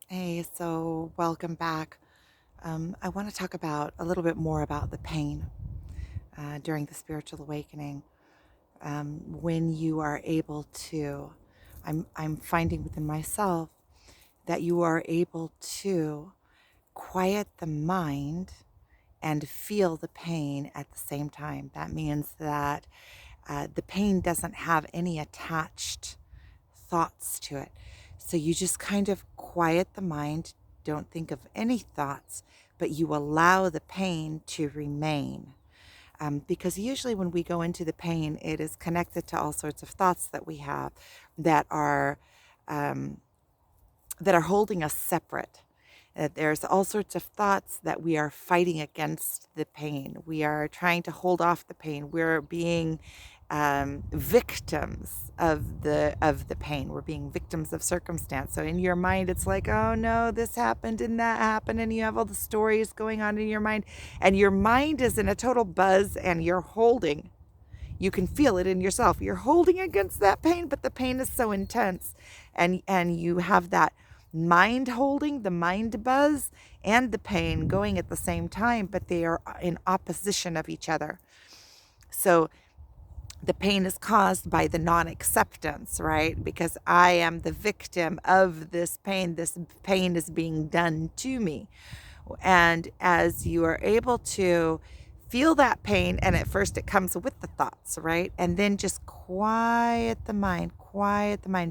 Hey, so welcome back. I want to talk about a little bit more about the pain during the spiritual awakening. When you are able to, I'm finding within myself that you are able to quiet the mind and feel the pain at the same time. That means that the pain doesn't have any attached thoughts to it. So you just kind of quiet the mind, don't think of any thoughts, but you allow the pain to remain. Because usually when we go into the pain, it is connected to all sorts of thoughts that we have that are um, that are holding us separate. There's all sorts of thoughts that we are fighting against the pain. We are trying to hold off the pain. We're being victims of the pain. We're being victims of circumstance. So in your mind, it's like, oh no, this happened and that happened, and you have all the stories going on in your mind, and your mind is in a total buzz, and you're holding. You can feel it in yourself. You're holding against that pain, but the pain is so intense, and you have that mind holding, the mind buzz, and the pain going at the same time, but they are in opposition of each other. So the pain is caused by the non acceptance, right? Because I am the victim of this pain. This pain is being done to me. And as you are able to feel that pain, and at first it comes with the thoughts, right? And then just quiet the mind,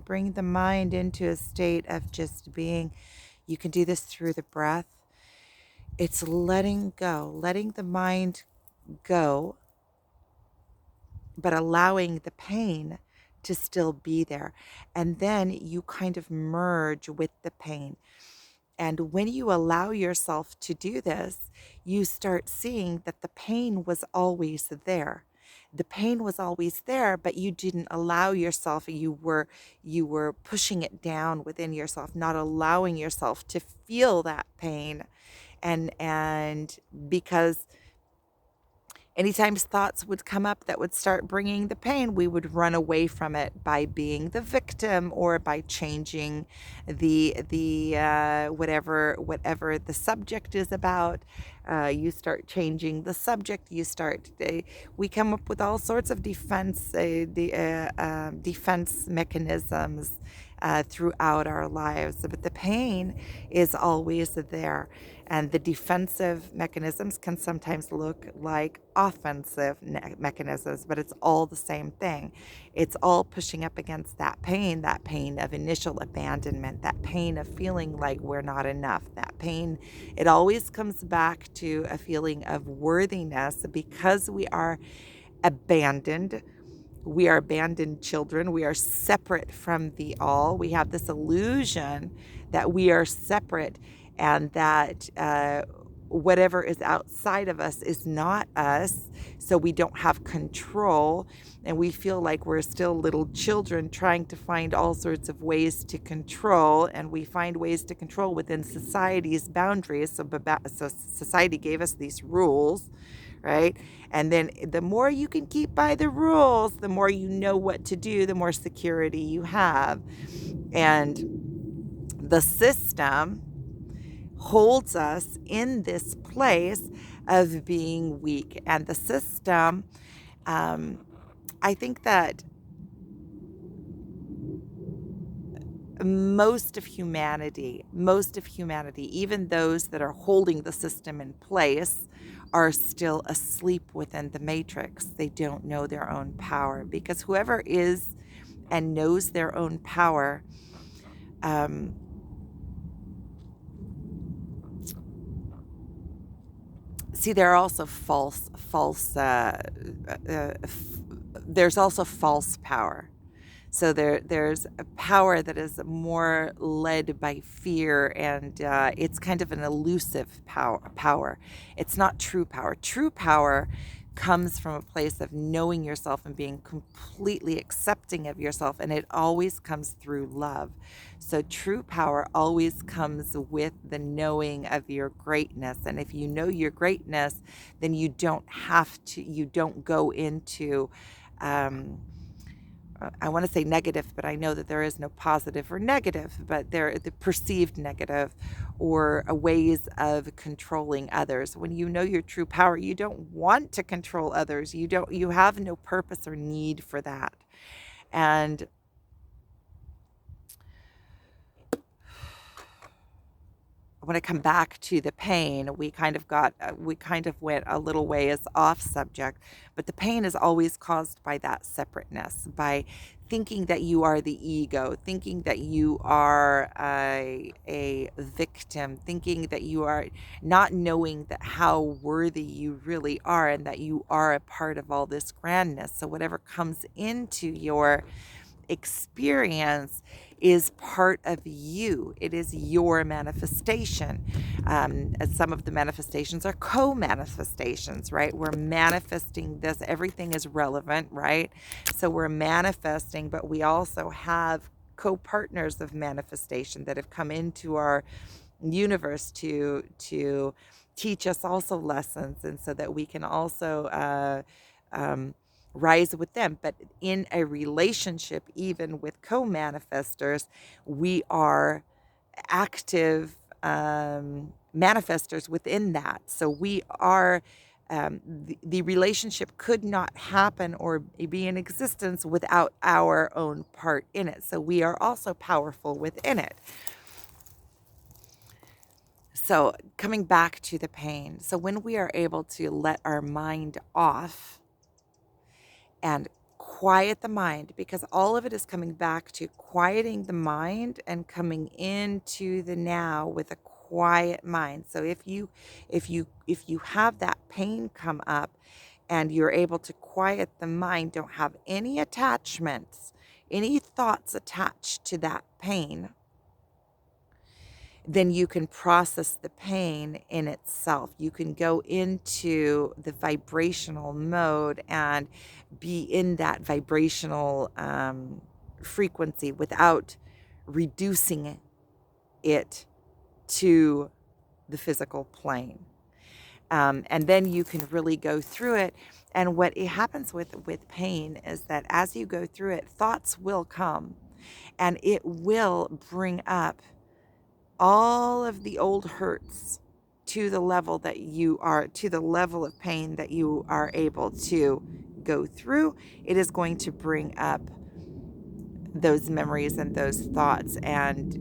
bring the mind into a state of just being. You can do this through the breath. It's letting go, letting the mind go, but allowing the pain to still be there. And then you kind of merge with the pain. And when you allow yourself to do this, you start seeing that the pain was always there. The pain was always there, but you didn't allow yourself. You were pushing it down within yourself, not allowing yourself to feel that pain. And because anytime thoughts would come up that would start bringing the pain, we would run away from it by being the victim or by changing the whatever the subject is about. You start changing the subject. We come up with all sorts of defense mechanisms throughout our lives, but the pain is always there. And the defensive mechanisms can sometimes look like offensive mechanisms, but it's all the same thing. It's all pushing up against that pain of initial abandonment, that pain of feeling like we're not enough, that pain. It always comes back to a feeling of worthiness because we are abandoned. We are abandoned children. We are separate from the all. We have this illusion that we are separate and that whatever is outside of us is not us. So we don't have control. And we feel like we're still little children trying to find all sorts of ways to control. And we find ways to control within society's boundaries. So society gave us these rules, right? And then the more you can keep by the rules, the more you know what to do, the more security you have. And the system holds us in this place of being weak. And the system, I think that most of humanity, even those that are holding the system in place, are still asleep within the matrix. They don't know their own power because whoever is and knows their own power, um, see, there are also there's also false power. So there's a power that is more led by fear, and it's kind of an elusive power. It's not true power. True power comes from a place of knowing yourself and being completely accepting of yourself, and it always comes through love. So true power always comes with the knowing of your greatness, and if you know your greatness, then you don't go into um, I want to say negative, but I know that there is no positive or negative, but they're the perceived negative or ways of controlling others. When you know your true power, you don't want to control others. You have no purpose or need for that. And when I come back to the pain, we kind of went a little ways off subject, but the pain is always caused by that separateness, by thinking that you are the ego, thinking that you are a victim, thinking that you are not knowing that how worthy you really are and that you are a part of all this grandness. So whatever comes into your experience is part of you. It is your manifestation. And some of the manifestations are co-manifestations, right? We're manifesting this. Everything is relevant, right? So we're manifesting, but we also have co-partners of manifestation that have come into our universe to teach us also lessons, and so that we can also um, rise with them. But in a relationship, even with co-manifestors, we are active manifestors within that. So we are. The relationship could not happen or be in existence without our own part in it. So we are also powerful within it. So, coming back to the pain. So, when we are able to let our mind off and quiet the mind, because all of it is coming back to quieting the mind and coming into the now with a quiet mind. So, if you have that pain come up and you're able to quiet the mind, don't have any attachments, any thoughts attached to that pain, then you can process the pain in itself. You can go into the vibrational mode and be in that vibrational frequency without reducing it to the physical plane. And then you can really go through it. And what it happens with pain is that as you go through it, thoughts will come and it will bring up all of the old hurts to the level that you are, to the level of pain that you are able to go through. It is going to bring up those memories and those thoughts, and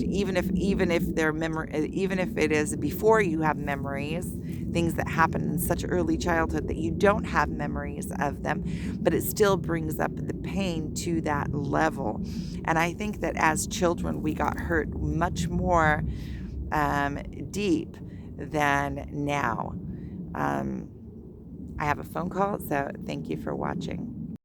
even if they're memory, even if it is before you have memories, things that happen in such early childhood that you don't have memories of them, but it still brings up the pain to that level. And I think that as children we got hurt much more deep than now. I have a phone call, so thank you for watching.